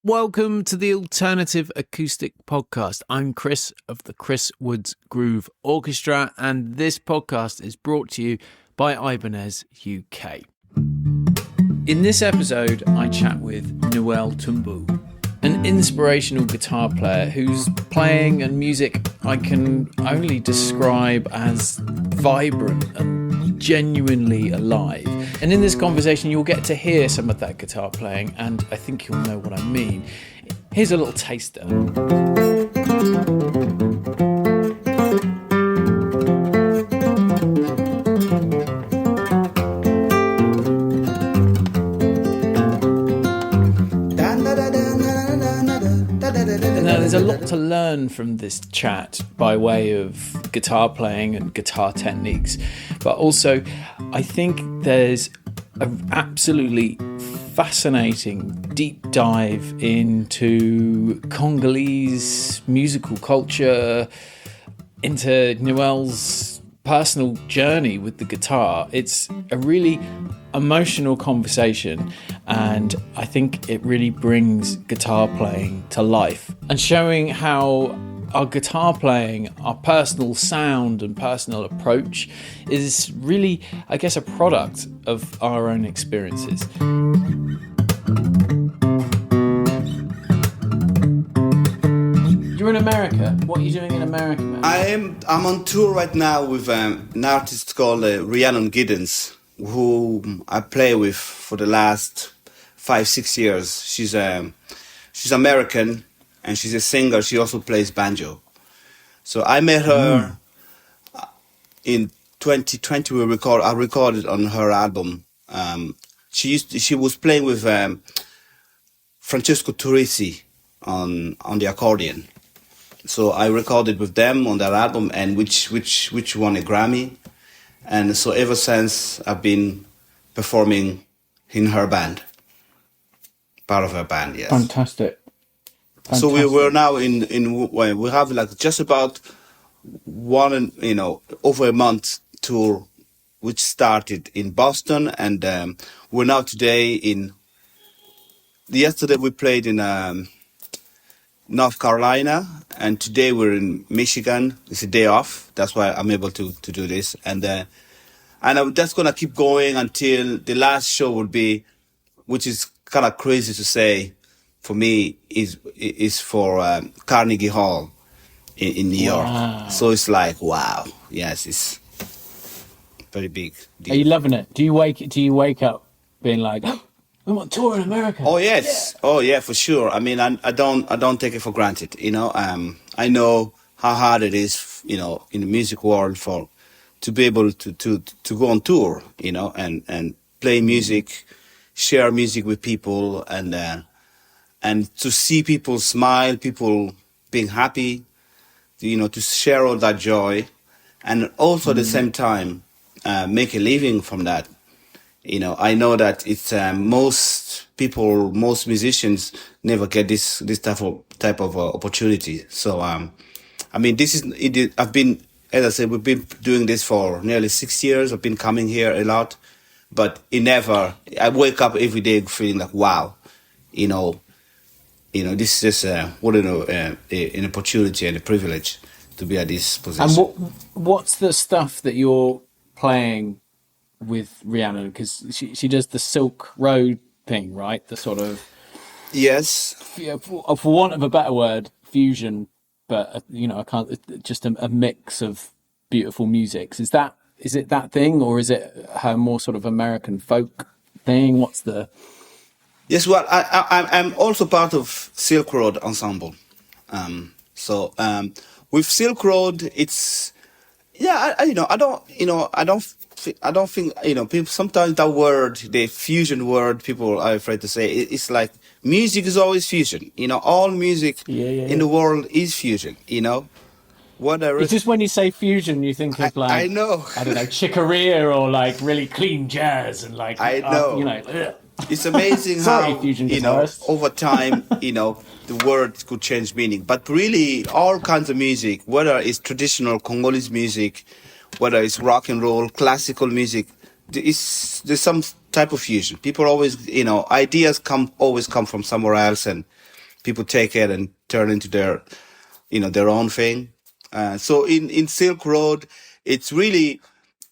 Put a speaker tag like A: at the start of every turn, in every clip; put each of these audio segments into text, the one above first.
A: Welcome to the Alternative Acoustic Podcast. I'm Chris of the Chris Woods Groove Orchestra, and this podcast is brought to you by Ibanez UK. In this episode, I chat with Niwel Tsumbu, an inspirational guitar player whose playing and music I can only describe as vibrant and genuinely alive. And in this conversation, you'll get to hear some of that guitar playing, and I think you'll know what I mean. Here's a little taster. Now, there's a lot to learn from this chat by way of guitar playing and guitar techniques, but also I think there's an absolutely fascinating deep dive into Congolese musical culture, into Niwel's personal journey with the guitar. It's a really emotional conversation, and I think it really brings guitar playing to life and showing how our guitar playing, our personal sound and personal approach is really, I guess, a product of our own experiences. You're in America. What are you doing in America, man?
B: I'm on tour right now with an artist called Rhiannon Giddens, who I play with for the last 5-6 years. She's American and she's a singer. She also plays banjo. So I met her in 2020. I recorded on her album. She was playing with Francesco Turrisi on the accordion. So I recorded with them on that album, and which won a Grammy. And so ever since, I've been performing in her band, part of her band. Yes.
A: Fantastic.
B: So we're now we have like just about over a month tour, which started in Boston, and we're now today yesterday we played in North Carolina, and today we're in Michigan. It's a day off. That's why I'm able to do this. And I'm just going to keep going until the last show will be, which is kind of crazy to say for me, is for Carnegie Hall in New York. So it's like, wow. Yes, it's very big deal.
A: Are you loving it? Do you wake up being like, I'm on tour in America?
B: Oh yes, yeah. Oh yeah, for sure. I mean, I don't take it for granted. I know how hard it is, in the music world to be able to go on tour, and play music, share music with people, and to see people smile, people being happy, to share all that joy, and also at the same time make a living from that. I know that it's most musicians never get this type of opportunity. So I mean, this is it. I've been, as I said, we've been doing this for nearly 6 years. I've been coming here a lot, but I wake up every day feeling like, wow, this is just an opportunity and a privilege to be at this position.
A: And what's the stuff that you're playing with Rhiannon? Because she does the Silk Road thing, right? The sort of,
B: yes,
A: for want of a better word, fusion, but I can't. Just a mix of beautiful musics. Is it that thing, or is it her more sort of American folk thing? What's the?
B: Yes, well, I'm also part of Silk Road Ensemble. So with Silk Road, it's I don't think people sometimes that word, the fusion word, people are afraid to say it's like music is always fusion. All music in the world is fusion. Whatever.
A: It's just when you say fusion, you think of like,
B: I know.
A: I don't know, Chicoria or like really clean jazz and like,
B: I know. It's amazing
A: Sorry,
B: how,
A: fusion guitarist.
B: over time, the word could change meaning. But really, all kinds of music, whether it's traditional Congolese music, whether it's rock and roll, classical music, there's some type of fusion. People always, ideas always come from somewhere else, and people take it and turn into their, their own thing. So in Silk Road, it's really,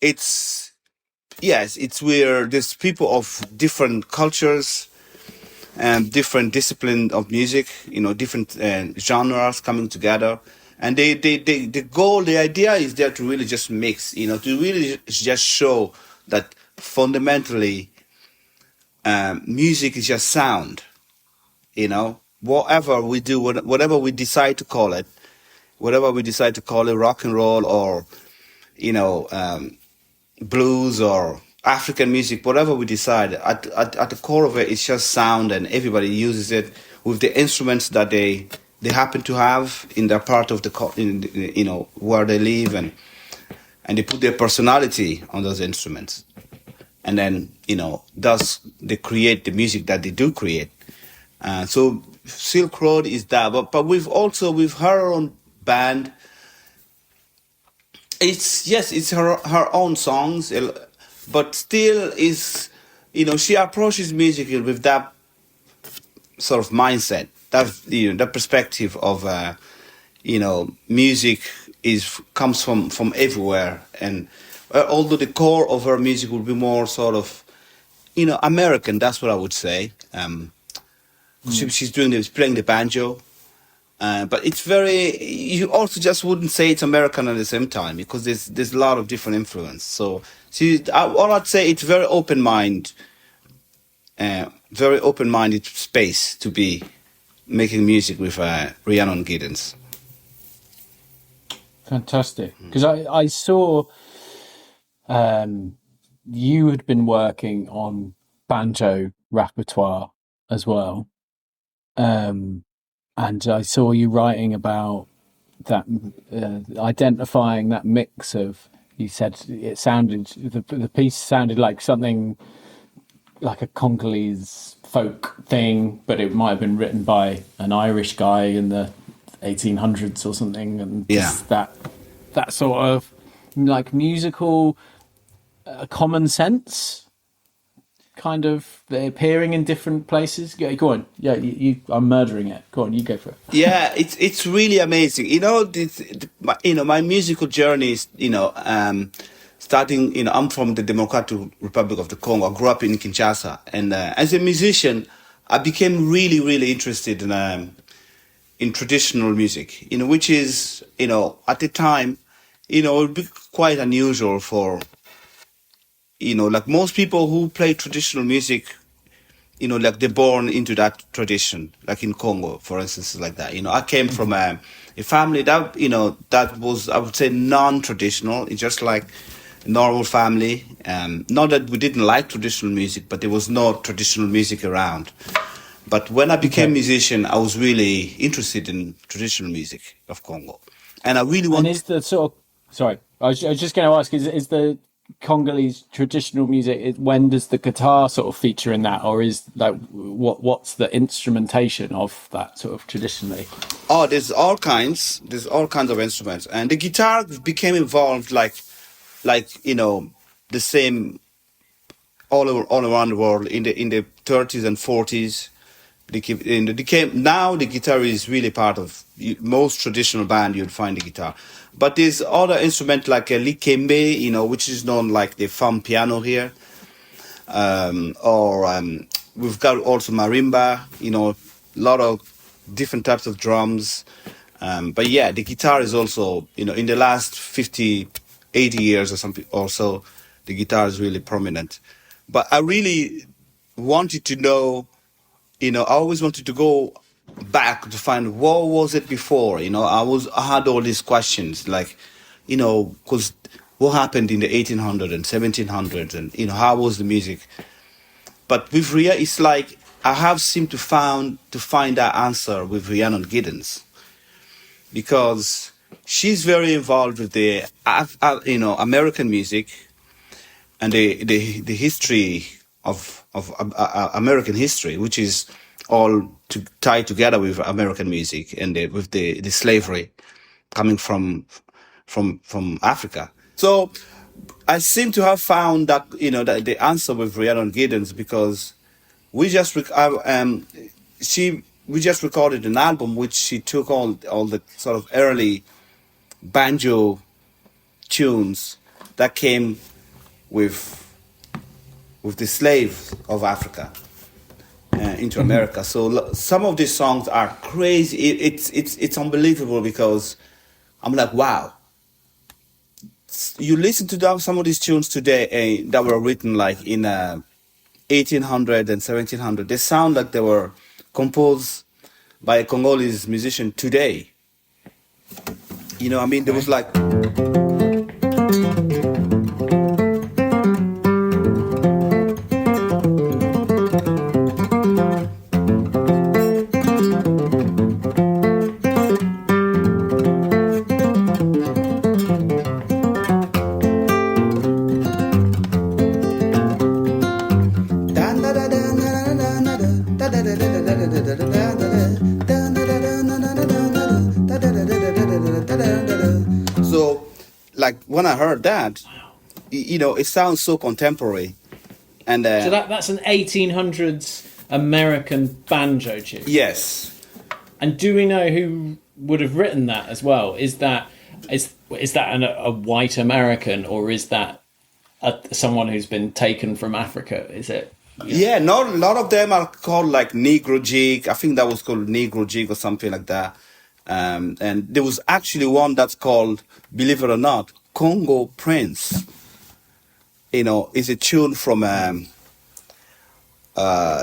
B: it's yes, it's where there's people of different cultures and different discipline of music, different genres coming together. And the goal, the idea is there to really just mix, to really just show that fundamentally music is just sound, whatever we do, whatever we decide to call it, rock and roll or, blues or African music, whatever we decide, at the core of it, it's just sound, and everybody uses it with the instruments that they happen to have in their part of where they live, and they put their personality on those instruments, and then thus they create the music that they do create. So Silk Road is that, but we've her own band. It's her own songs, but still is, she approaches music with that sort of mindset, that perspective of, music comes from everywhere, and although the core of her music would be more sort of, American, that's what I would say. She's playing the banjo. But it's very. You also just wouldn't say it's American at the same time, because there's a lot of different influence. So, all I'd say, it's very very open-minded space to be making music with Rhiannon Giddens.
A: Fantastic, because I saw you had been working on banjo repertoire as well. And I saw you writing about that, identifying that mix of. You said it sounded, the piece sounded like something like a Congolese folk thing, but it might have been written by an Irish guy in the 1800s or something, and just that sort of like musical common sense. Kind of appearing in different places. Go on. Yeah, I'm murdering it. Go on, you go for it.
B: Yeah, it's really amazing. My musical journey is, starting. I'm from the Democratic Republic of the Congo. I grew up in Kinshasa, and as a musician, I became really, really interested in traditional music. Which is, at the time, it would be quite unusual for. Like most people who play traditional music, like they're born into that tradition, like in Congo, for instance, like that. I came from a family that, that was, I would say, non-traditional. It's just like a normal family. Not that we didn't like traditional music, but there was no traditional music around. But when I became a musician, I was really interested in traditional music of Congo. And I really want...
A: And is the sort of... Sorry, I was just going to ask, is the Congolese traditional music, when does the guitar sort of feature in that, or is like what's the instrumentation of that sort of traditionally?
B: Oh, there's all kinds of instruments, and the guitar became involved like the same all around the world in the 30s and 40s. Now the guitar is really part of most traditional band. You'd find the guitar, but there's other instrument like a likembe, which is known like the thumb piano here, or we've got also marimba, a lot of different types of drums. But yeah, the guitar is also, in the last 50, 80 years or something or so, the guitar is really prominent. But I really wanted to know. I always wanted to go back to find what was it before. I had all these questions, like, because what happened in the 1800s and 1700s, and how was the music? But with Ria, it's like I have seemed to find that answer with Rhiannon Giddens, because she's very involved with the American music and the history of American history, which is all tied together with American music and with the slavery coming from Africa. So I seem to have found that that the answer with Rhiannon Giddens, because we just she we just recorded an album which she took all the sort of early banjo tunes that came with the slaves of Africa into America. So some of these songs are crazy. It's unbelievable because I'm like, wow. You listen to some of these tunes today that were written like in 1800 and 1700. They sound like they were composed by a Congolese musician today. You know, I mean, there was like. So, like when I heard that, you know, it sounds so contemporary, and
A: So that's an 1800s American banjo tune.
B: yes,
A: And do we know who would have written that as well? Is that a white American, or is that someone who's been taken from Africa? Is it?
B: yeah. Not a lot of them are called like Negro jig. I think that was called Negro jig or something like that. And there was actually one that's called, believe it or not, Congo Prince. You know, it's a tune from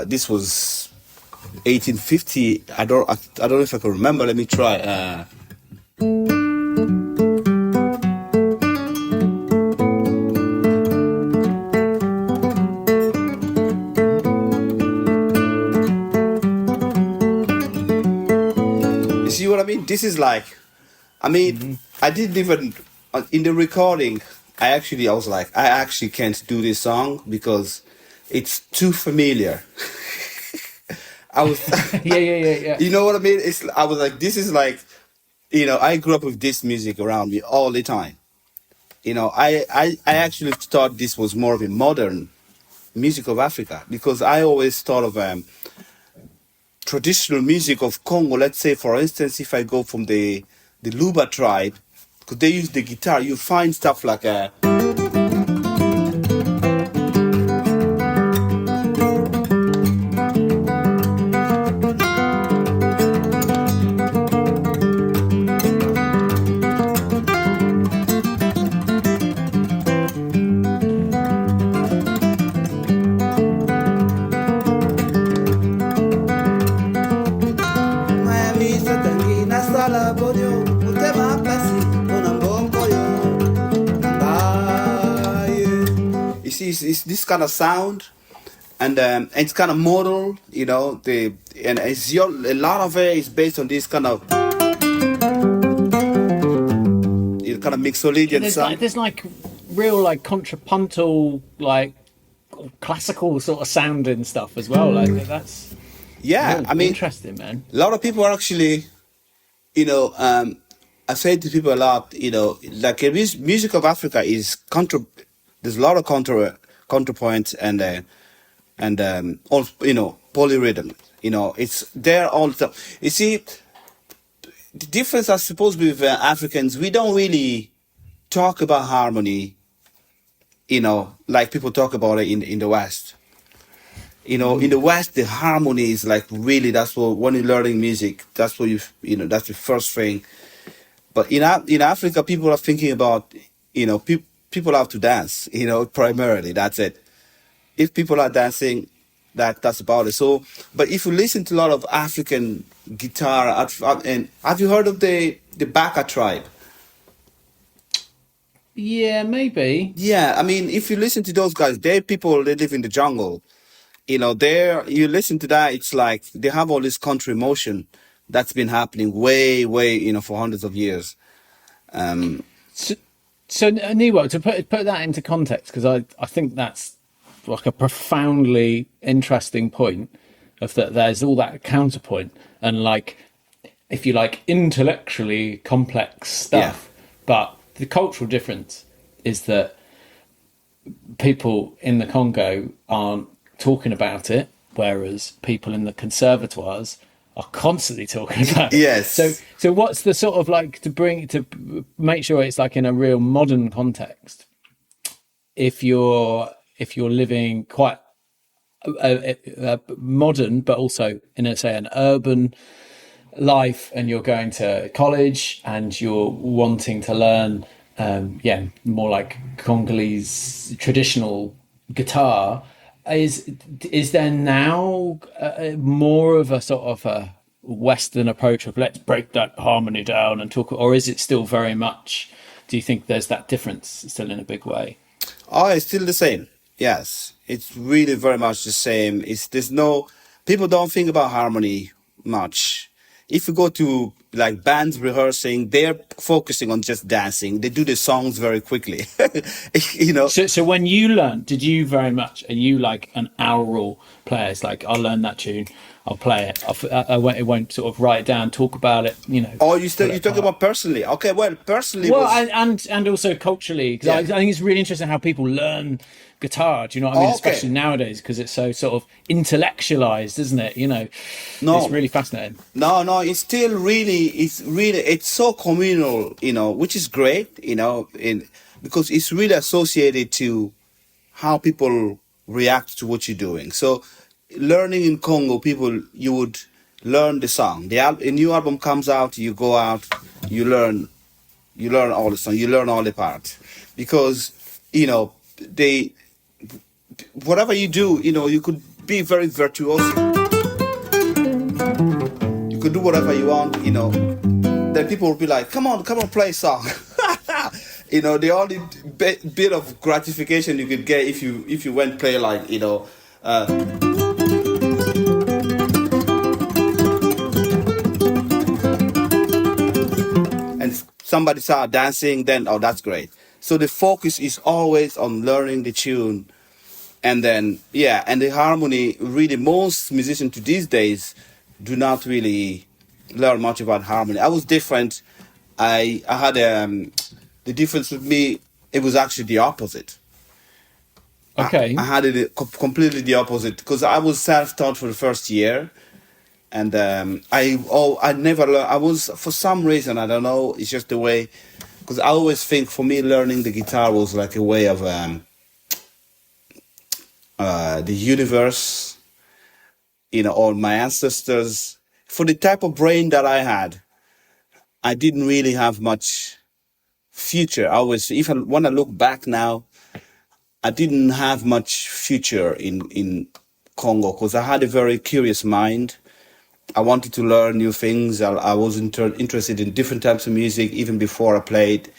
B: this was 1850. I don't know if I can remember. Let me try. You see what I mean? This is like, I mean, I didn't even in the recording. I was like, I actually can't do this song because it's too familiar. I was,
A: Yeah.
B: you know what I mean? I was like, this is like, you know, I grew up with this music around me all the time. You know, I actually thought this was more of a modern music of Africa because I always thought of traditional music of Congo. Let's say, for instance, if I go from the Luba tribe, because they use the guitar, you find stuff like it's this kind of sound, and it's kind of modal, you know. A lot of it is based on this kind of mixolydian sound.
A: There's like real like contrapuntal, like classical sort of sounding stuff as well. Like that's
B: Yeah, I mean,
A: interesting, man.
B: a lot of people are actually, you know, I say to people a lot, you know, like music of Africa is there's a lot of counterpoints and all, you know, polyrhythm. You know, it's there all the time. You see, the difference, I suppose, with Africans, we don't really talk about harmony, you know, like people talk about it in the West. You know, in the West, the harmony is like really, that's what, when you're learning music, that's what you know, that's the first thing. But in Africa, people are thinking about, you know, people have to dance, you know, primarily, that's it. If people are dancing, that's about it. So, but if you listen to a lot of African guitar, and have you heard of the Baka tribe?
A: Yeah, maybe.
B: Yeah, I mean, if you listen to those guys, they live in the jungle. You know, you listen to that, it's like they have all this country emotion that's been happening way, you know, for hundreds of years.
A: So Niwel, to put that into context, because I think that's like a profoundly interesting point of that there's all that counterpoint and like, if you like, intellectually complex stuff, but the cultural difference is that people in the Congo aren't talking about it, whereas people in the conservatoires are constantly talking about it. So,
B: Yes.
A: so what's the sort of like to make sure it's like in a real modern context? If you're living quite modern, but also in a say an urban life, and you're going to college and you're wanting to learn, more like Congolese traditional guitar, is there now more of a sort of a Western approach of let's break that harmony down and talk, or is it still very much? Do you think there's that difference still in a big way?
B: Oh, it's still the same. Yes, it's really very much the same. It's there's no people don't think about harmony much. If you go to like bands rehearsing, they're focusing on just dancing. They do the songs very quickly. you know.
A: So when you learn, did you very much? Are you like an aural player? It's like I'll learn that tune, I'll play it. I won't sort of write it down, talk about it.
B: Oh, you
A: Pull
B: still
A: it
B: you talking
A: apart.
B: about personally? Okay, well, personally
A: Well,
B: was
A: and also culturally, because I
B: yeah.
A: think it's really interesting how people learn guitar. Do you know what I mean?
B: Oh,
A: Especially
B: okay.
A: nowadays, because it's so sort of intellectualized, isn't it? It's
B: No,
A: really fascinating.
B: no. It's so communal, which is great, in because it's really associated to how people react to what you're doing. So, learning in Congo, people you would learn the song. A new album comes out, you go out, you learn, you learn all the song, you learn all the parts, because they whatever you do, you could be very virtuoso. You could do whatever you want, then people will be like, come on, play a song. The only bit of gratification you could get if you went play like, and somebody start dancing, then oh, that's great. So the focus is always on learning the tune, and then yeah, and the harmony. Really, most musicians to these days do not really learn much about harmony. I was different. I had the difference with me. It was actually the opposite. I
A: Okay.
B: had it completely the opposite because I was self-taught for the first year, and I never learned. I was for some reason I don't know. It's just the way, because I always think for me learning the guitar was like a way of the universe, or my ancestors. For the type of brain that I had, I didn't really have much future. I always, if I when I look back now, I didn't have much future in Congo because I had a very curious mind. I wanted to learn new things. I was interested in different types of music even before I played.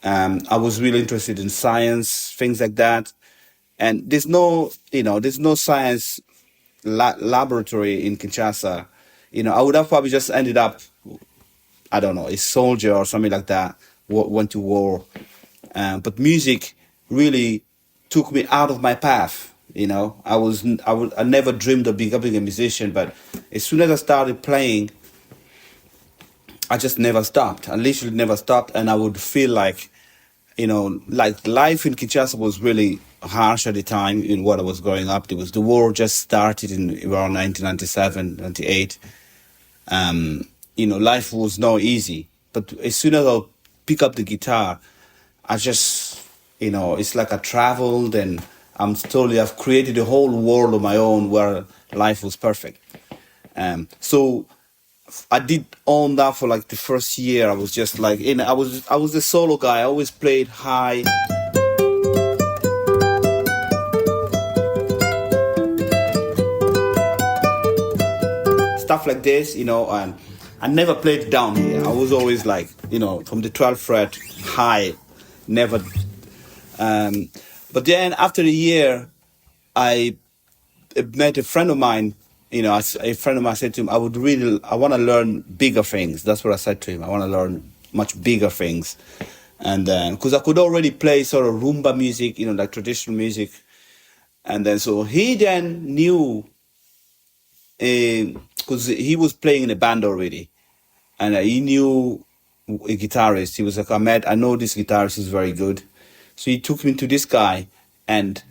B: I was really interested in science, things like that. And there's no science laboratory in Kinshasa. I would have probably just ended up, I don't know, a soldier or something like that. Went to war, but music really took me out of my path. I never dreamed of becoming a musician, but as soon as I started playing, I just never stopped. I literally never stopped, and I would feel like, like life in Kinshasa was really harsh at the time in what I was growing up. There was the war just started in around 1997, 98. Life was not easy. But as soon as I pick up the guitar, I just, it's like I traveled and I've created a whole world of my own where life was perfect. So I did own that for like the first year. I was just like, I was a solo guy. I always played high. Stuff like this, and I never played down here. I was always like, from the 12th fret high, never. Um, but then after a year, I met a friend of mine. A friend of mine said to him, I want to learn bigger things. That's what I said to him. I want to learn much bigger things. And then, because I could already play sort of rumba music, like traditional music. And then, so he then knew, because he was playing in a band already, and he knew a guitarist. He was like, I know this guitarist is very good. So he took me to this guy, and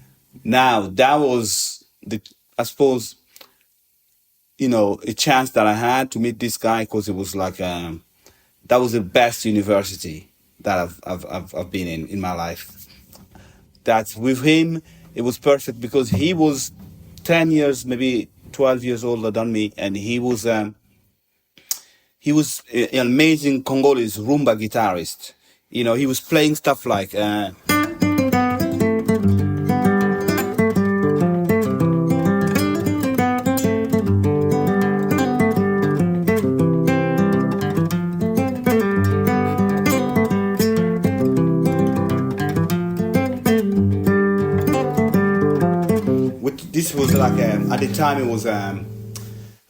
B: now that was I suppose, a chance that I had to meet this guy, because it was like that was the best university that I've been in my life. That with him it was perfect, because he was 10 years, maybe 12 years older than me, and he was an amazing Congolese rumba guitarist. He was playing stuff like this was like at the time it was a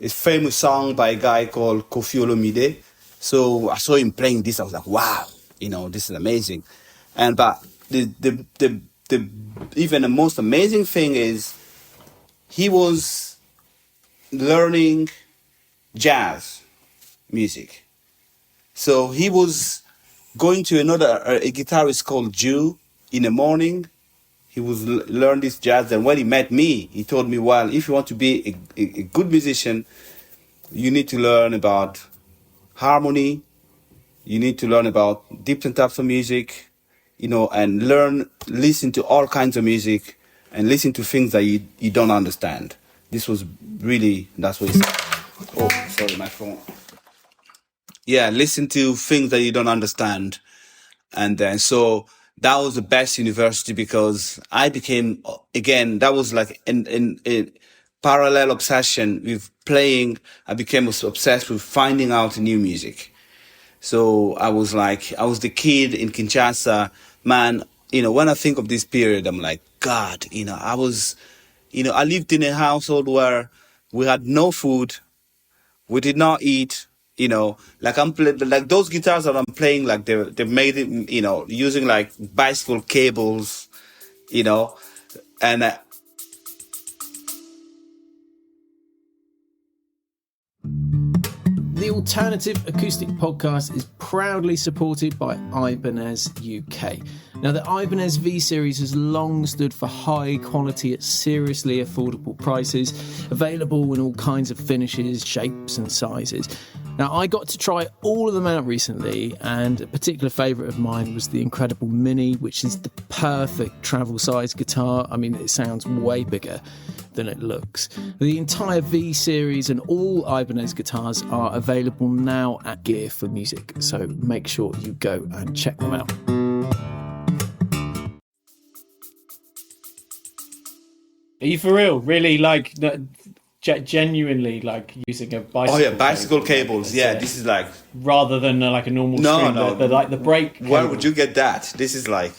B: famous song by a guy called Kofi Olomide. So I saw him playing this. I was like, wow, this is amazing. But the even the most amazing thing is he was learning jazz music. So he was going to a guitarist called Jew in the morning. He was learn this jazz, and when he met me, he told me, well, if you want to be a good musician, you need to learn about harmony, you need to learn about different types of music, and listen to all kinds of music, and listen to things that you don't understand. That's what he said. Oh, sorry, my phone. Yeah, listen to things that you don't understand. And then, so that was the best university, because I became, again, that was like a parallel obsession with playing. I became obsessed with finding out new music. So I was the kid in Kinshasa, man. When I think of this period, I'm like, God, I lived in a household where we had no food. We did not eat, like like those guitars that I'm playing, like they're made, using like bicycle cables, and
A: The Alternative Acoustic Podcast is proudly supported by Ibanez UK. Now, the Ibanez V Series has long stood for high quality at seriously affordable prices, available in all kinds of finishes, shapes and sizes. Now, I got to try all of them out recently, and a particular favourite of mine was the incredible Mini, which is the perfect travel size guitar. I mean, it sounds way bigger than it looks. The entire V Series and all Ibanez guitars are available now at Gear for Music, so make sure you go and check them out.
C: Are you for real? Really, like, genuinely, like, using a bicycle?
B: Oh yeah, bicycle cables. Yeah, this is like,
C: rather than like a normal string.
B: No.
C: Like the brake cable.
B: Where would you get that? This is like,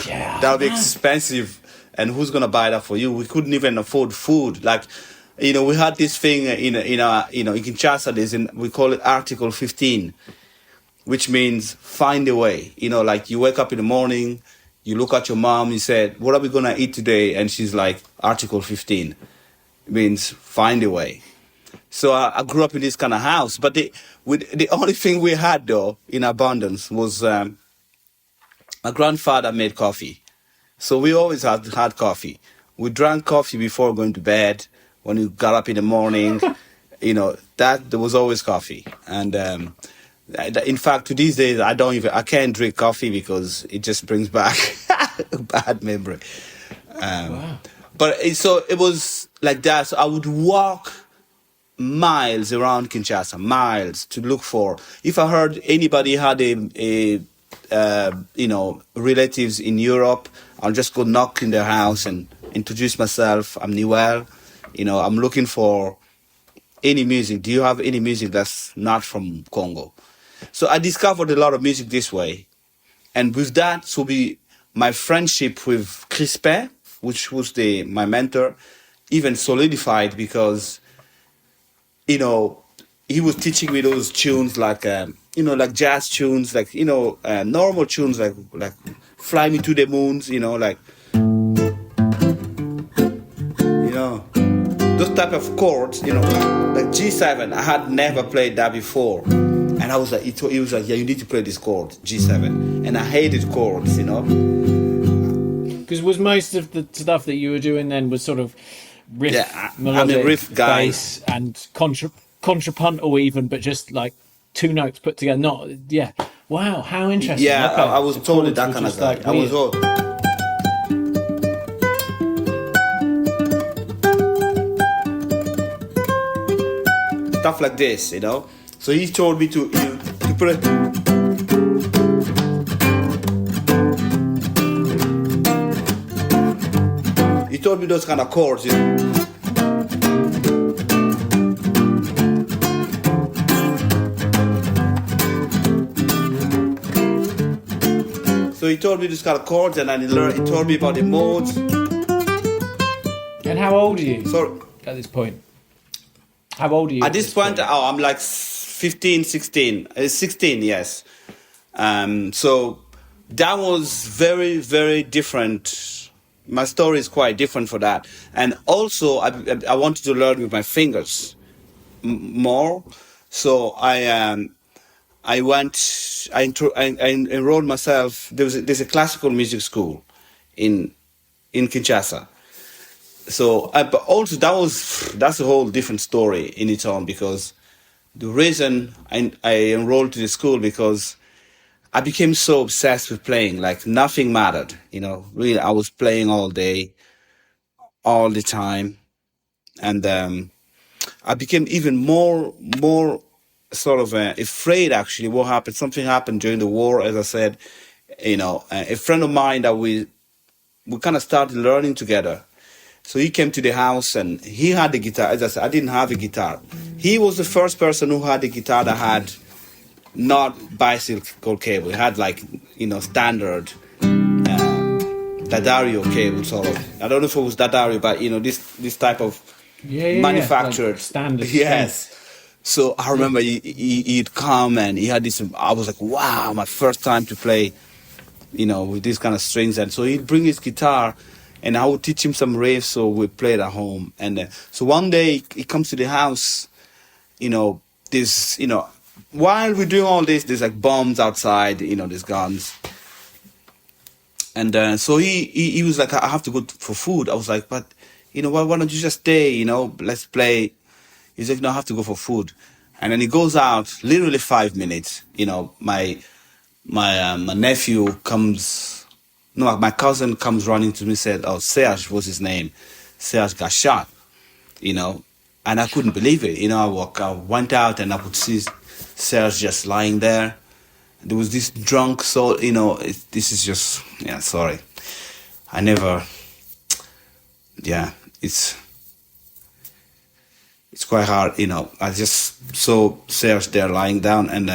C: yeah,
B: that would be expensive. And who's gonna buy that for you? We couldn't even afford food. Like, we had this thing in Kinshasa. We call it Article 15, which means find a way. Like, you wake up in the morning, you look at your mom, you said, "What are we gonna eat today?" And she's like, "Article 15." It means find a way. So I grew up in this kind of house, but the only thing we had though in abundance was my grandfather made coffee. So we always had coffee. We drank coffee before going to bed. When we got up in the morning, that there was always coffee. And in fact, to these days, I can't drink coffee because it just brings back a bad memory.
C: Wow.
B: But it was like that. So I would walk miles around Kinshasa, miles, to look for. If I heard anybody had relatives in Europe, I'll just go knock in their house and introduce myself. I'm Niwel. I'm looking for any music. Do you have any music that's not from Congo? So I discovered a lot of music this way. And with that, so my friendship with Crispin, which was my mentor, even solidified, because, he was teaching me those tunes like, like jazz tunes, like, normal tunes, like Fly Me to the Moons, like, those type of chords, like G7. I had never played that before. And I was like, he was like, yeah, you need to play this chord, G7. And I hated chords,
C: Because was most of the stuff that you were doing then was sort of riff,
B: Yeah, I'm a
C: melodic,
B: riff guy.
C: bass, and contrapuntal even, but just like two notes put together. Not yeah. Wow, how interesting.
B: Yeah, I
C: Okay,
B: was
C: the
B: totally
C: chords
B: that
C: were
B: kind of
C: just
B: guy.
C: like
B: I was
C: weird.
B: all stuff like this, you know. So he told me to put it. He told me those kind of chords. You know? So he told me this kind of chords, and then he told me about the modes.
C: And how old are you
B: So
C: at this point? How old are you
B: at this point, oh, I'm like 15, 16. 16, yes. So that was very, very different. My story is quite different for that. And also, I wanted to learn with my fingers more. So I went, I enrolled myself. There's a classical music school in Kinshasa. So, but also that's a whole different story in its own, because the reason I enrolled to the school, because I became so obsessed with playing, like nothing mattered, you know. Really, I was playing all day, all the time, and I became even more sort of afraid. Actually, what happened? Something happened during the war, as I said. You know, a friend of mine that we kind of started learning together. So he came to the house and he had the guitar. As I said, I didn't have a guitar. He was the first person who had a guitar that had not bicycle cable. It had like, you know, standard Daddario cable sort of. I don't know if it was Daddario, but you know, this type of manufactured
C: like standard.
B: Yes. So I remember he'd come and he had this. I was like, wow, my first time to play, you know, with these kind of strings. And so he'd bring his guitar, and I would teach him some riffs, so we played at home. And so one day he comes to the house, you know, this, you know, while we're doing all this, there's like bombs outside, you know, there's guns. And so he was like, I have to go for food. I was like, but, you know, why don't you just stay, you know, let's play. He's like, no, I have to go for food. And then he goes out, literally 5 minutes. You know, my nephew comes, no, my cousin comes running to me and said, oh, Serge was his name. Serge got shot, you know. And I couldn't believe it. You know, I went out and I could see Serge just lying there. There was this drunk soul, you know, this is just, yeah, sorry. I never, yeah, it's quite hard, you know. I just saw Serge there lying down, and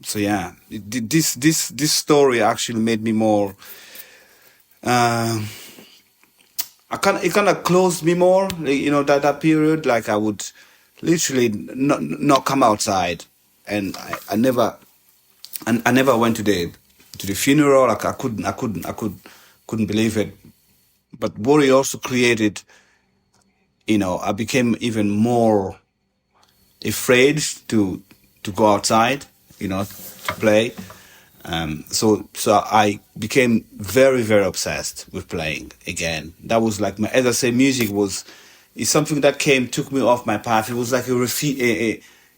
B: so yeah, this story actually made me more. It kind of closed me more, you know, that period. Like I would literally not come outside, and I never went to the funeral. Like I couldn't believe it. But what he also created, you know, I became even more afraid to go outside, you know, to play. So I became very, very obsessed with playing again. That was like as I say, music is something that took me off my path. It was like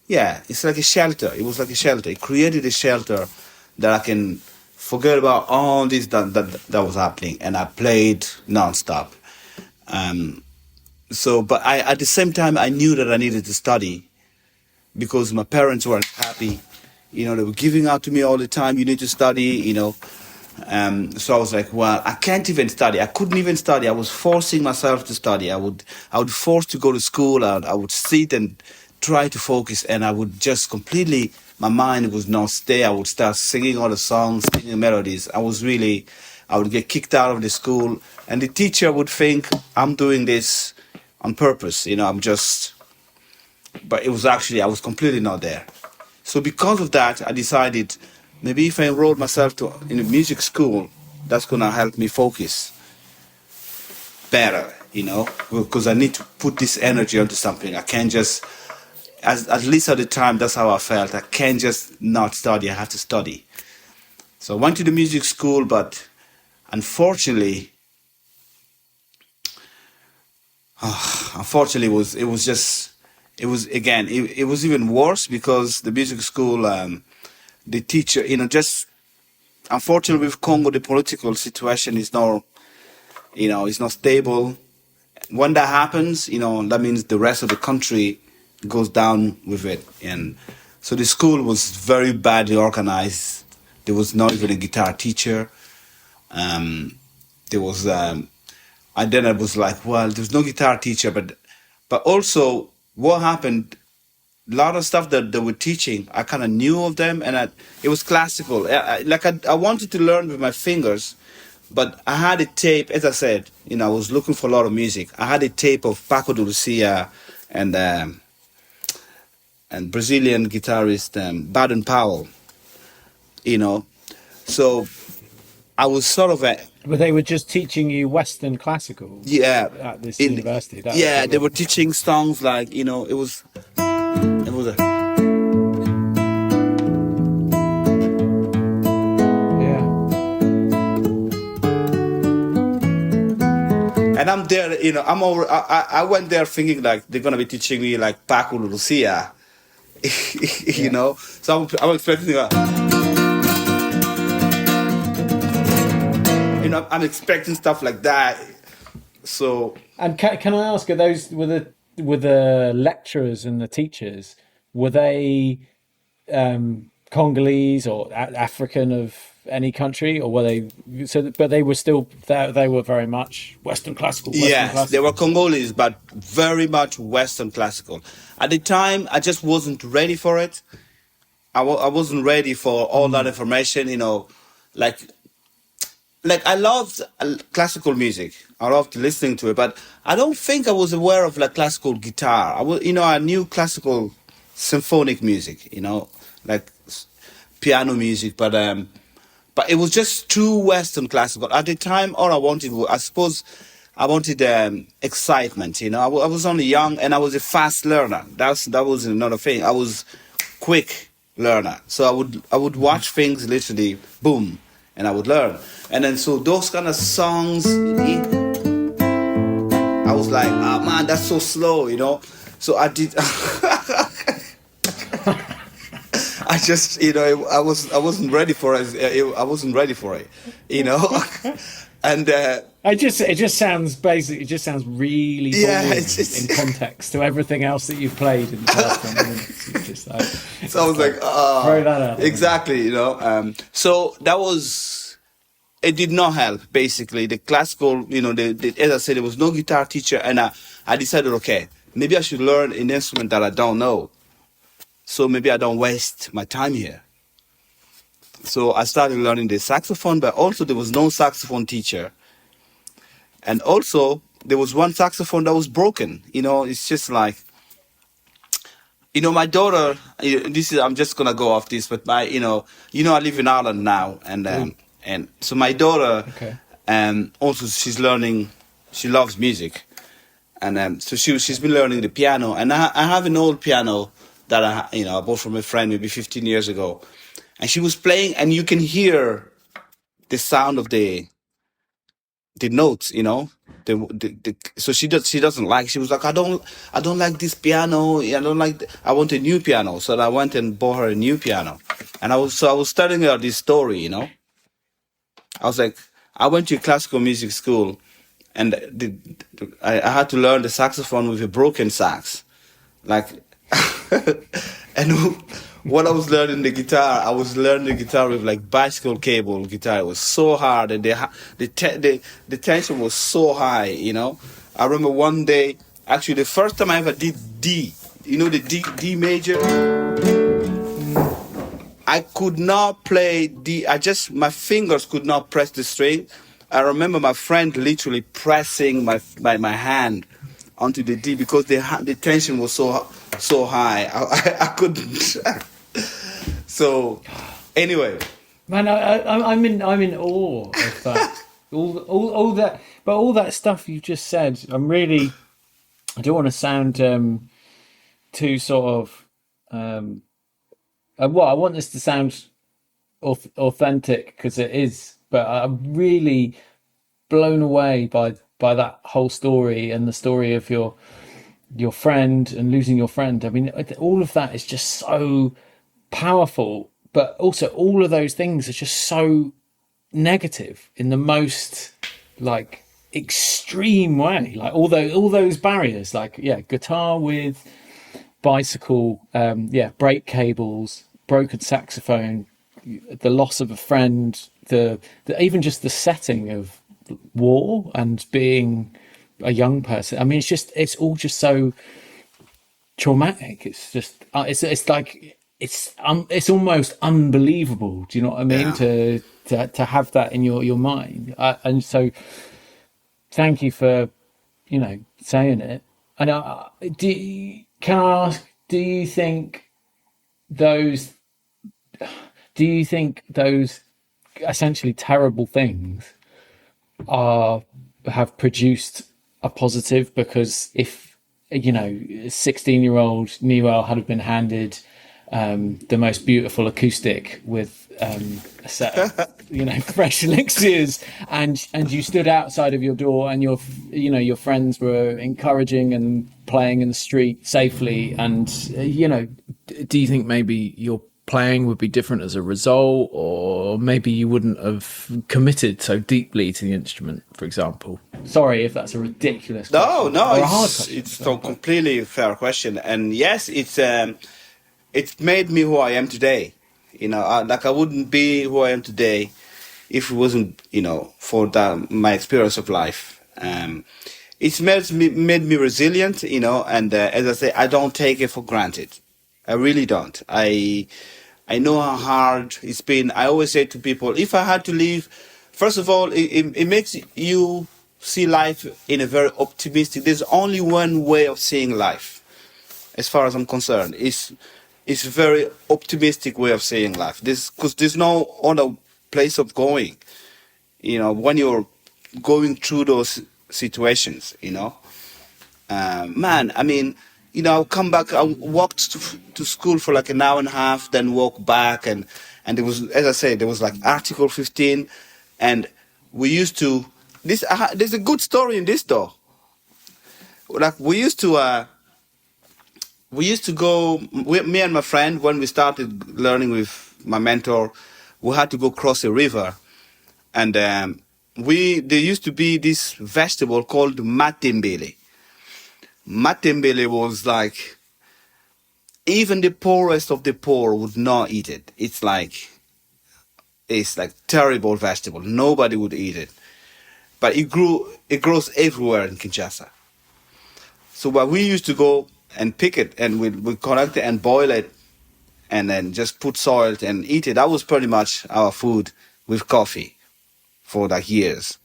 B: yeah, it's like a shelter. It was like a shelter. It created a shelter that I can forget about all this that was happening, and I played nonstop. So, but at the same time, I knew that I needed to study because my parents weren't happy. You know, they were giving out to me all the time. You need to study, you know. So I was like, well, I can't even study. I couldn't even study. I was forcing myself to study. I would force to go to school. I would sit and try to focus, and I would just completely, my mind would not stay. I would start singing all the songs, singing melodies. I would get kicked out of the school, and the teacher would think I'm doing this on purpose. You know, but it was actually, I was completely not there. So because of that, I decided maybe if I enrolled myself in a music school, that's going to help me focus better, you know, because I need to put this energy onto something. I can't just, at least at the time, that's how I felt. I can't just not study. I have to study. So I went to the music school, but unfortunately, Unfortunately, it was again, it was even worse because the music school, the teacher, just unfortunately with Congo, the political situation is not, it's not stable. When that happens, that means the rest of the country goes down with it. And so the school was very badly organized. There was not even a guitar teacher. There was, and then I was like, well, there's no guitar teacher, but also what happened, a lot of stuff that they were teaching, I kind of knew of them, and it was classical. I wanted to learn with my fingers, but I had a tape. As I said, I was looking for a lot of music. I had a tape of Paco de Lucia and Brazilian guitarist Baden Powell. So I was sort of
C: But they were just teaching you Western classical.
B: yeah
C: At this university.
B: yeah, they were teaching songs like it was a.
C: Yeah.
B: And I'm there, I'm over. I went there thinking like they're gonna be teaching me like Paco de Lucia, So I'm expecting, I'm expecting stuff like that. So
C: And can I ask, were the lecturers and the teachers, were they Congolese or African of any country, or were they but they were still they were very much Western classical.
B: yes, they were Congolese, but very much Western classical. At the time, I just wasn't ready for it. I wasn't ready for all that information. Like I loved classical music. I loved listening to it, but I don't think I was aware of like classical guitar. I knew classical symphonic music, like piano music, but it was just too Western classical. At the time, all I wanted was, I suppose, I wanted excitement. I was only young and I was a fast learner. That was another thing. I was quick learner, so I would watch things literally, boom, and I would learn. And then so those kind of songs, I was like, oh man, that's so slow, So I did. I just, I wasn't ready for it. I wasn't ready for it, and
C: it just sounds basic. It just sounds really boring in context to everything else that you've played in the past 10 minutes. It's just like,
B: so I was like,
C: throw that out.
B: Exactly, So that was, it did not help. Basically, the classical, as I said, there was no guitar teacher, and I decided, okay, maybe I should learn an instrument that I don't know. So maybe I don't waste my time here. So I started learning the saxophone, but also there was no saxophone teacher. And also there was one saxophone that was broken. It's just like, my daughter, I'm just going to go off this, but I live in Ireland now. And so my daughter, also she's learning, she loves music. And so she's been learning the piano. And I have an old piano that I bought from a friend maybe 15 years ago, and she was playing, and you can hear the sound of the notes, so she doesn't like. She was like, I don't like this piano. I don't like. I want a new piano. So I went and bought her a new piano, and I was telling her this story. I was like, I went to a classical music school, and I had to learn the saxophone with a broken sax, like. And when I was learning the guitar, I was learning the guitar with like bicycle cable guitar. It was so hard, and the tension was so high. I remember one day, actually, the first time I ever did D, the D major. I could not play D. My fingers could not press the string. I remember my friend literally pressing my hand onto the D because the tension was so high. I couldn't. So anyway,
C: man, I'm in awe of that. all that, but all that stuff you just said. I don't want to sound too sort of. I want this to sound authentic because it is, but I'm really blown away by by that whole story and the story of your friend and losing your friend. I mean, all of that is just so powerful, but also all of those things are just so negative in the most like extreme way. Like all those barriers, like guitar with bicycle, brake cables, broken saxophone, the loss of a friend, the even just the setting of war and being a young person. I mean, it's all just so traumatic. It's just it's like it's almost unbelievable. Do you know what I mean? To have that in your mind, and so thank you for saying it. And can I ask? Do you think those essentially terrible things have produced a positive? Because if 16-year-old Niwel had been handed the most beautiful acoustic with a set of fresh elixirs, and you stood outside of your door, and your friends were encouraging and playing in the street safely, and
A: do you think maybe your playing would be different as a result, or maybe you wouldn't have committed so deeply to the instrument, for example?
C: Sorry if that's a ridiculous
B: No,
C: question,
B: no,
C: or a hard question.
B: it's a completely fair question, and yes, it's made me who I am today. I wouldn't be who I am today if it wasn't, for my experience of life. It's made me resilient, and as I say, I don't take it for granted. I really don't. I know how hard it's been. I always say to people, if I had to leave, first of all, it makes you see life in a very optimistic. There's only one way of seeing life, as far as I'm concerned. It's a very optimistic way of seeing life. Because there's no other place of going. When you're going through those situations. Man, I mean, I'll come back. I walked to school for like an hour and a half, then walk back, and there was, as I said, there was like Article 15, and we used to. There's a good story in this though. Like we used to go. Me and my friend, when we started learning with my mentor, we had to go cross a river, and there used to be this vegetable called matembele. Matembele was like, even the poorest of the poor would not eat it. It's like terrible vegetable. Nobody would eat it. But it grows everywhere in Kinshasa. So what we used to go and pick it, and we collect it and boil it, and then just put salt and eat it. That was pretty much our food with coffee for like years.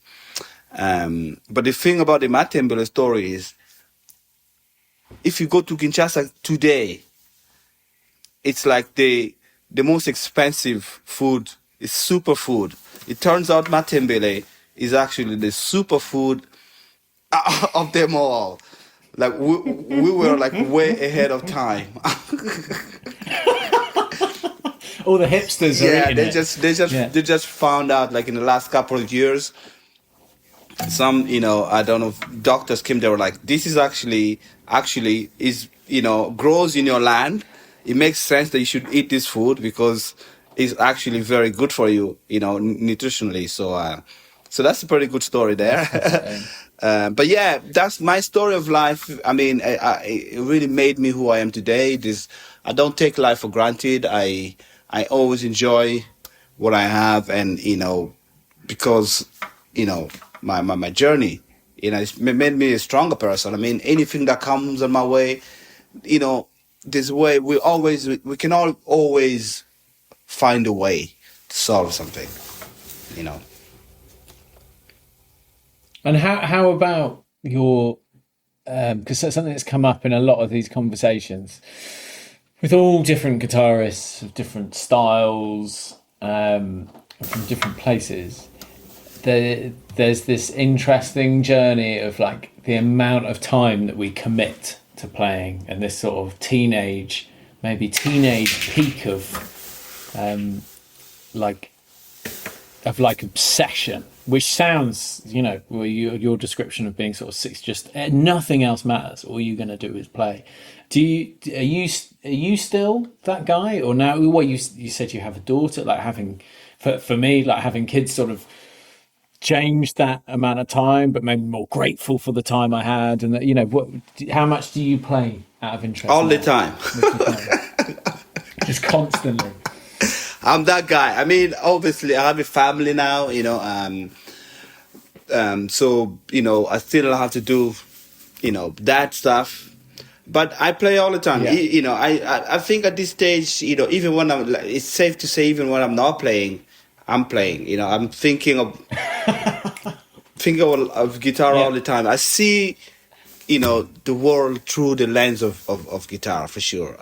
B: But the thing about the matembele story is, if you go to Kinshasa today, it's like the most expensive food is superfood. It turns out matembele is actually the superfood of them all. Like we were like way ahead of time.
C: All the hipsters are eating it.
B: They just found out like in the last couple of years. Some, I don't know, doctors came, they were like, this is actually is, grows in your land. It makes sense that you should eat this food because it's actually very good for you, nutritionally. So that's a pretty good story there. But yeah, that's my story of life. I mean, it really made me who I am today. I don't take life for granted. I always enjoy what I have, and, because, my journey, it's made me a stronger person. I mean, anything that comes on my way, this way we can always find a way to solve something,
C: And how about your because that's something that's come up in a lot of these conversations with all different guitarists of different styles, from different places. There's this interesting journey of like the amount of time that we commit to playing, and this sort of teenage peak of obsession
A: which sounds, well, your description of being sort of six, just nothing else matters. All you're going to do is play. Are you still that guy, or now? What you said you have a daughter, like having, for me, like having kids, sort of changed that amount of time, but maybe more grateful for the time I had, and that, what? How much do you play out of interest?
B: All the
A: now?
B: time.
A: Just constantly.
B: I'm that guy. I mean, obviously, I have a family now, so, I still have to do, that stuff. But I play all the time.
A: Yeah.
B: I think at this stage, even when it's safe to say, even when I'm not playing, I'm playing. I'm thinking of guitar all the time. I see, the world through the lens of guitar, for sure.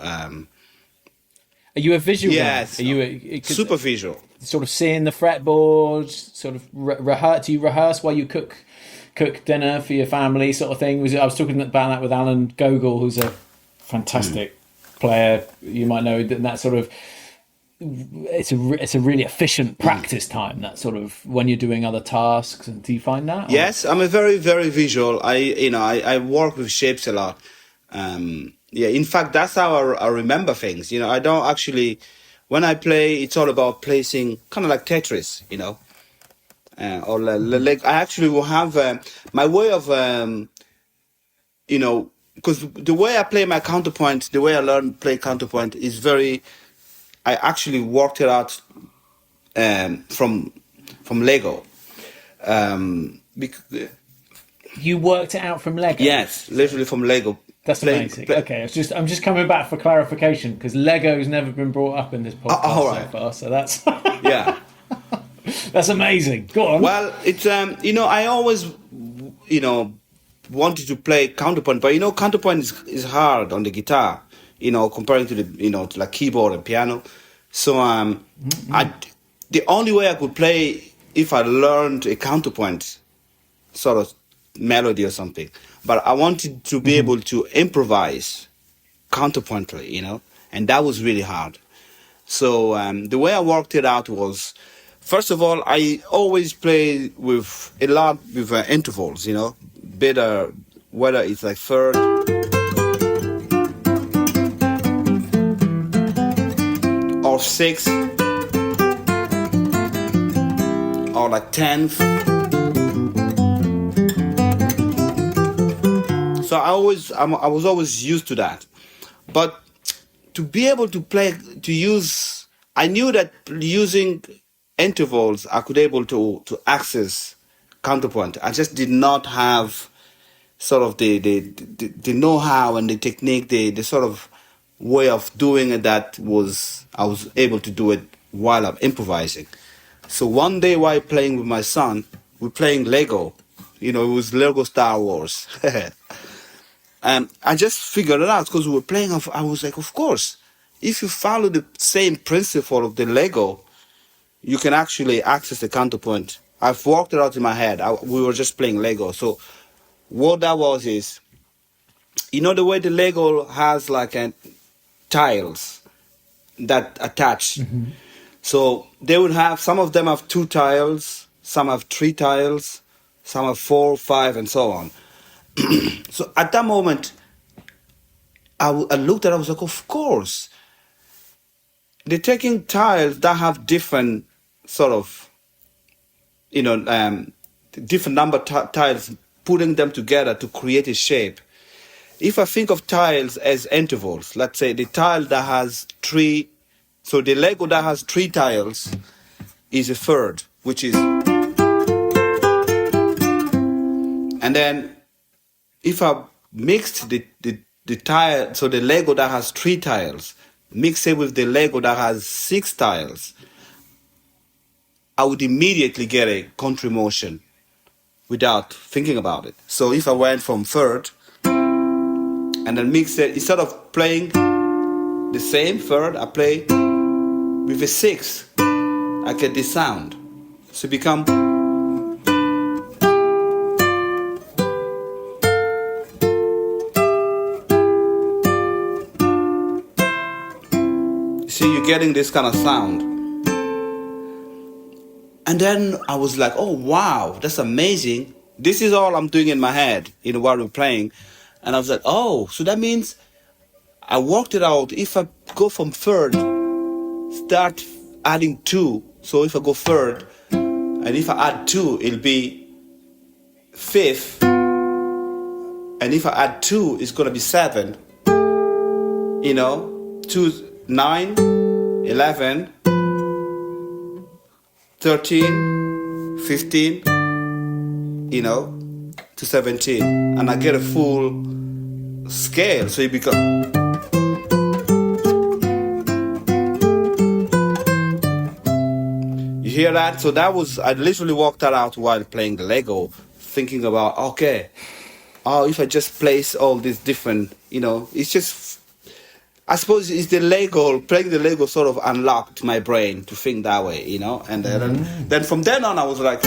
A: Are you a visual
B: Yes.
A: guy? Are you
B: Super visual.
A: sort of seeing the fretboard, sort of rehearse? Do you rehearse while you cook dinner for your family, sort of thing? I was talking about that with Alan Gogol, who's a fantastic player. You might know that sort of it's a really efficient practice time. That sort of when you're doing other tasks. And do you find that? Or?
B: Yes, I'm a very, very visual. I work with shapes a lot. Yeah, in fact, that's how I remember things. I don't actually, when I play, it's all about placing, kind of like Tetris, like I actually will have my way of, because the way I play my counterpoint, the way I learn play counterpoint is very, I actually worked it out from Lego. Because,
A: You worked it out from Lego?
B: yes, literally from Lego.
A: That's amazing. Okay, I'm just coming back for clarification because Lego's never been brought up in this podcast
B: all right.
A: so far, so that's
B: Yeah.
A: that's amazing. Go on.
B: Well, it's I always wanted to play counterpoint, but counterpoint is hard on the guitar, comparing to the to like keyboard and piano. So the only way I could play if I learned a counterpoint sort of melody or something, but I wanted to be able to improvise counterpointally, and that was really hard. So the way I worked it out was, first of all, I always play with a lot with intervals, better, whether it's like third or sixth or like 10th. So I was always used to that. But to be able to play, I knew that using intervals, I could able to access counterpoint. I just did not have sort of the know-how and the technique, the sort of way of doing it I was able to do it while I'm improvising. So one day while playing with my son, we're playing Lego. It was Lego Star Wars. I just figured it out because we were playing. I was like, of course, if you follow the same principle of the Lego, you can actually access the counterpoint. I've worked it out in my head. We were just playing Lego. So what that was is, the way the Lego has like tiles that attach.
A: Mm-hmm.
B: So they would have, some of them have 2 tiles, some have 3 tiles, some have 4, 5, and so on. So at that moment, I looked at it, I was like, of course. They're taking tiles that have different sort of, different number tiles, putting them together to create a shape. If I think of tiles as intervals, let's say the tile that has 3, so the Lego that has 3 tiles is a third, which is, and then if I mixed the tile, so the Lego that has 3 tiles, mix it with the Lego that has 6 tiles, I would immediately get a country motion without thinking about it. So if I went from third and then mix it, instead of playing the same third, I play with a 6. I get this sound. So it become. See, you're getting this kind of sound. And then I was like, oh wow, that's amazing. This is all I'm doing in my head, while we're playing. And I was like, oh, so that means I worked it out. If I go from third, start adding two. So if I go third, and if I add two, it'll be fifth. And if I add two, it's gonna be seven. 2, 9, 11, 13, 15, to 17. And I get a full scale. So it becomes... You hear that? So I literally walked that out while playing the Lego, thinking about, okay, if I just place all these different, it's just, I suppose it's the Lego, playing the Lego sort of unlocked my brain to think that way, and then from then on I was like...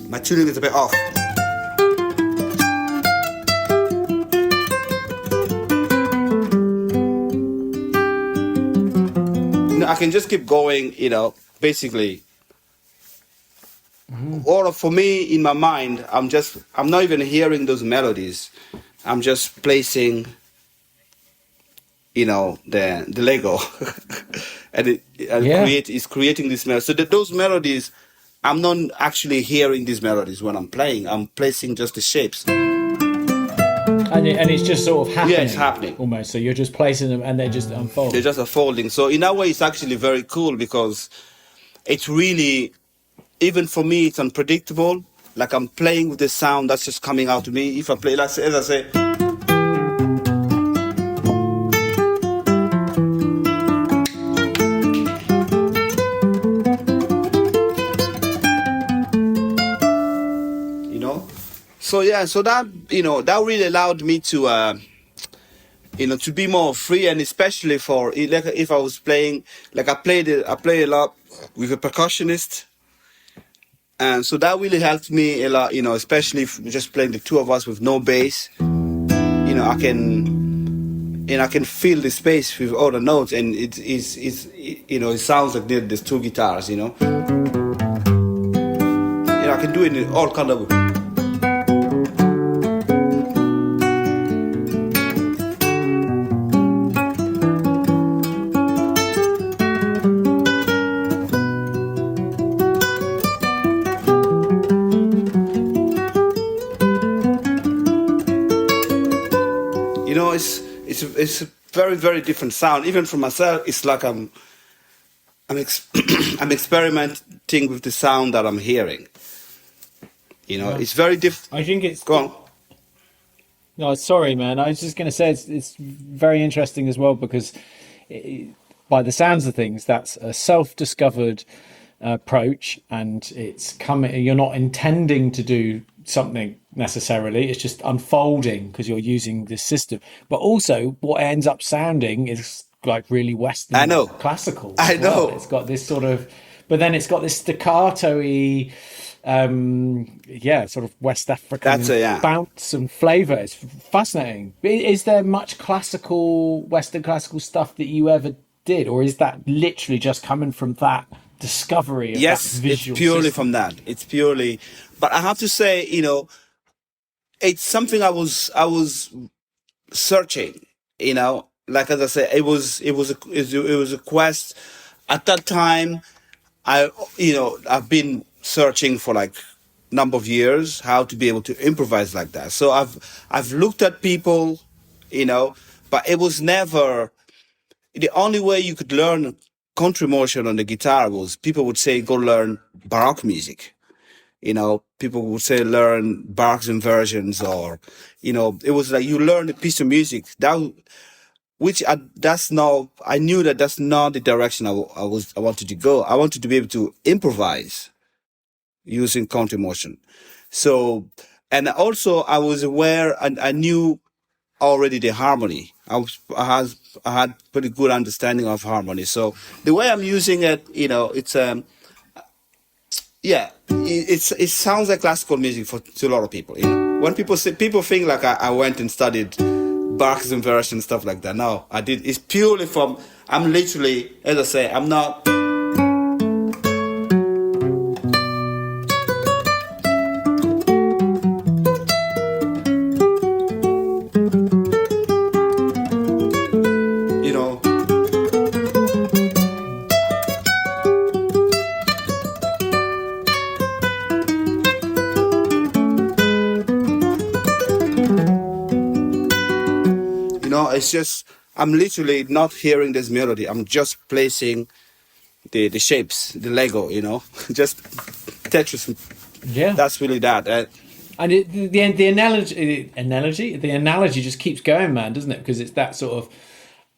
B: My tuning is a bit off. I can just keep going, basically. Or for me, in my mind, I'm not even hearing those melodies. I'm just placing, the Lego. It's creating this melody. So those melodies, I'm not actually hearing these melodies when I'm playing. I'm placing just the shapes.
C: And it's just sort of happening.
B: Yeah, it's happening.
C: Almost. So you're just placing them and they're just unfolding.
B: They're just unfolding. So in that way, it's actually very cool because it's really, even for me, it's unpredictable. Like I'm playing with the sound that's just coming out to me. If I play, as I say... So yeah, so that that really allowed me to to be more free, and especially for like if I was playing, like I play a lot with a percussionist, and so that really helped me a lot. Especially if just playing the two of us with no bass, I can feel the space with all the notes, and it sounds like there's two guitars. I can do it in all kind of. It's a very, very different sound. Even for myself, it's like I'm experimenting with the sound that I'm hearing. It's very different.
C: I think it's...
B: Go on.
C: No, sorry, man. I was just going to say it's very interesting as well because by the sounds of things, that's a self-discovered approach, and it's coming. You're not intending to do something necessarily, it's just unfolding because you're using this system. But also what ends up sounding is like really Western,
B: I know,
C: classical.
B: I know.
C: It's got this sort of, but then it's got this staccato-y sort of West African bounce and flavor. It's fascinating. Is there much Western classical stuff that you ever did, or is that literally just coming from that discovery of that visual
B: it's purely
C: system?
B: from that. It's purely, but I have to say, it's something I was searching, like as I said, it was a quest. At that time, I've been searching for like number of years how to be able to improvise like that. So I've looked at people, but it was never the only way you could learn country motion on the guitar was people would say go learn Baroque music. People would say learn Baroque inversions, or it was like you learn a piece of music I knew that that's not the direction I wanted to go. I wanted to be able to improvise using country motion. So, and also I was aware and I knew already the harmony. I had pretty good understanding of harmony. So the way I'm using it, it's yeah, it sounds like classical music to a lot of people. When people think like I went and studied Bach's inversion and stuff like that. No, I did. It's purely from. I'm literally, as I say, I'm not. It's just, I'm literally not hearing this melody. I'm just placing the shapes, the Lego, just Tetris.
C: Yeah.
B: That's really that.
C: And the analogy just keeps going, man, doesn't it? Because it's that sort of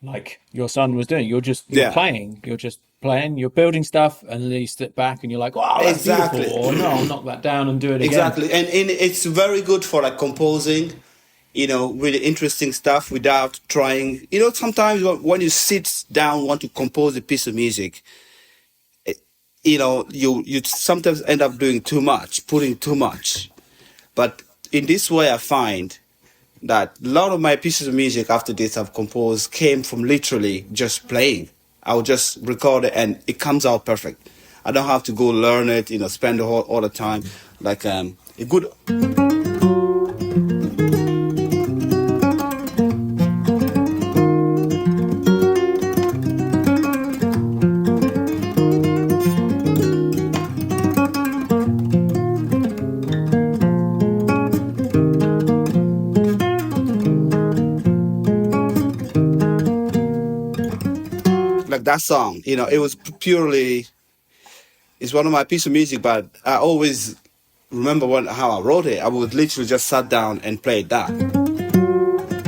C: like your son was doing. You're playing. You're just playing. You're building stuff, and then you step back and you're like, "Wow, that's beautiful!" Or no, I'll knock that down and do it again.
B: Exactly, and it's very good for like composing. Really interesting stuff without trying. Sometimes when you sit down, want to compose a piece of music, you sometimes end up doing too much, putting too much. But in this way, I find that a lot of my pieces of music after this I've composed came from literally just playing. I'll just record it and it comes out perfect. I don't have to go learn it, spend all the time. Like a good... that song, it was purely, it's one of my pieces of music, but I always remember how I wrote it. I would literally just sat down and played that.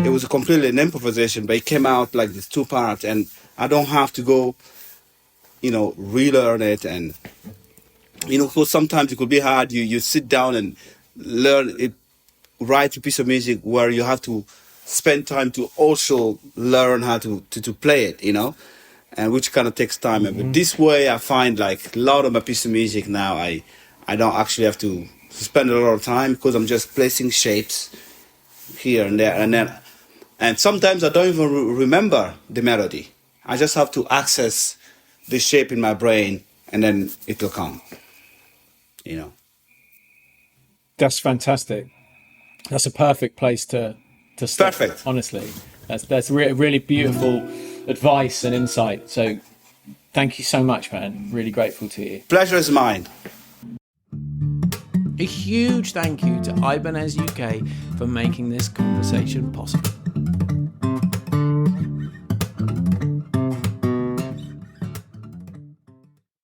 B: It was completely an improvisation, but it came out like these two parts, and I don't have to go, relearn it. And, because sometimes it could be hard. You sit down and learn it, write a piece of music where you have to spend time to also learn how to play it, and which kind of takes time. Mm-hmm. But this way, I find like a lot of my piece of music now, I don't actually have to spend a lot of time because I'm just placing shapes here and there, and sometimes I don't even remember the melody. I just have to access the shape in my brain, and then it will come.
C: That's fantastic. That's a perfect place to start.
B: Perfect.
C: Honestly, that's really beautiful advice and insight. So thank you so much, man. Really grateful to you.
B: Pleasure is mine.
A: A huge thank you to Ibanez UK for making this conversation possible.